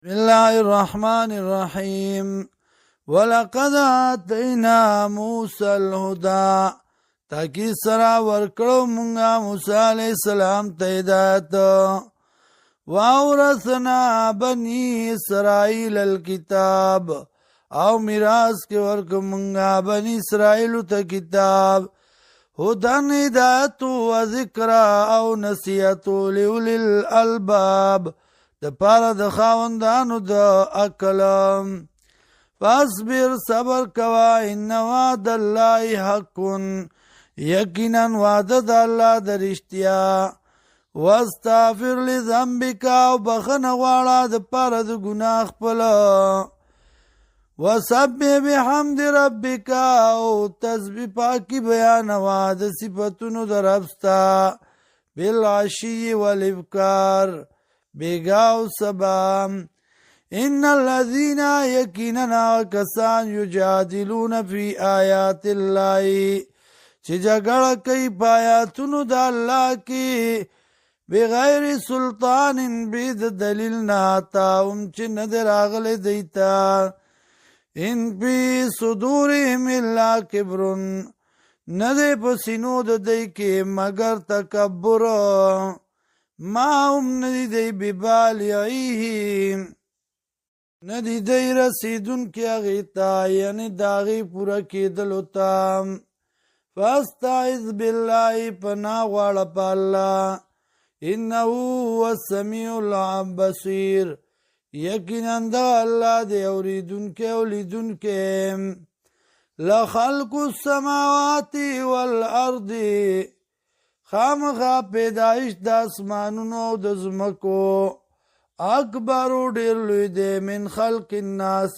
بسم الله الرحمن الرحيم ولقد آتينا موسى الهدى تاکي سرا ورکړو مونږه موسی عليه السلام ته هدایت واورثنا بني اسرائيل الكتاب او میراث کې ورک مونږه بني اسرائيل ته کتاب هدن هدایت و ذکر او نصیحت لأولی الالباب د پاره د خاوندانو د عقل فاصبر صبر کوا ان وعد الله حق یقینا وعده د الله د رښتیا واستغفر لذنبک او بخنه غواړه د پاره د ګناه خپل وسبح بحمد ربک او تسبیح پاکی بیان وا د صفاتونو د ربستا بالعشی والابکار بیگاو سبام ان الذين يكننا کسان یجادلون فی آیات الله چې جګړه کوي پایاتونو د الله کې بغیر سلطان بيد دلیل نه تاوم چې نه راغله دیتا ان فی صدورهم الا کبر نه ده په سینو د دی کې مگر تکبر ما هم ندی دی ببالغیهم ندی دی رسیدون کی اغیتا یعنی داغی پورا کیدلو تام فاستعذ بالله پنا غواړه په الله انه هو السمیع البصیر یقینا دا الله دی اوریدونکی او لیدونکی لخلق السماوات والارض خامخا پیدایش د اسمانونو او د زمکو اکبر ډیر لوی دی من خلق الناس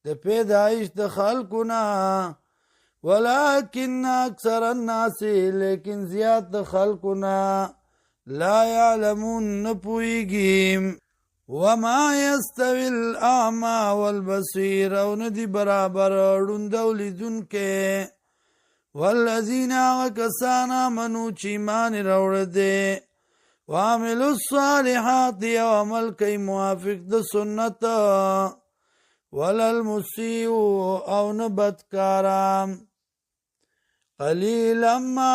د پیدایش د خلقنا ولكن اکثر الناس لیکن زیات د خلقنا لا يعلمون نپویږي وما يستوي الاعمى والبصير او ندی برابر ړوند او لیدونکی والذین کسان آمنوا چې ایمان راوړل دي وعملوا الصالحات او عمل کوي موافق د سنت وللمسیء او نه بدکاران قلیلا ما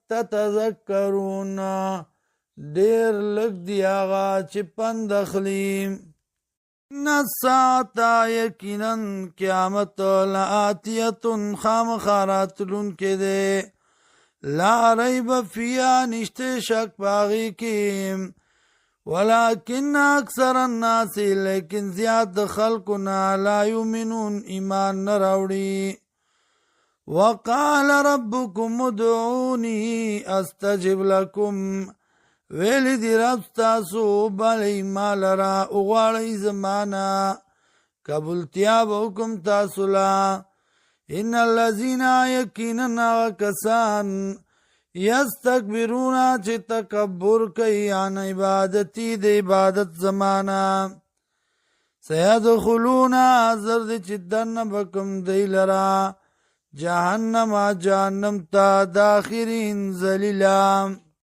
تتذکرون ډیر لږ دی هغه چې پند اخلي نساتا یقینا قیامت لآتیت خامخاراتلون کے دے لا ریب فیا نشتے شک باغی کی ولیکن اکثر الناس لیکن زیاد خلقنا لا یومنون ایمان نراوڑی وقال ربکم ادعونی استجب لکم ویلی دی رب ستاسو بلی مال را اغواړی زمانا قبولتیا به حکم تاسو لا ان الذین یقینا کسان یستکبرون چې تکبر کوي عن عبادتی د عبادت زمانا سیدخلون زرد چې دنه بکم دی لرا جهنم تا داخرین ذلیلا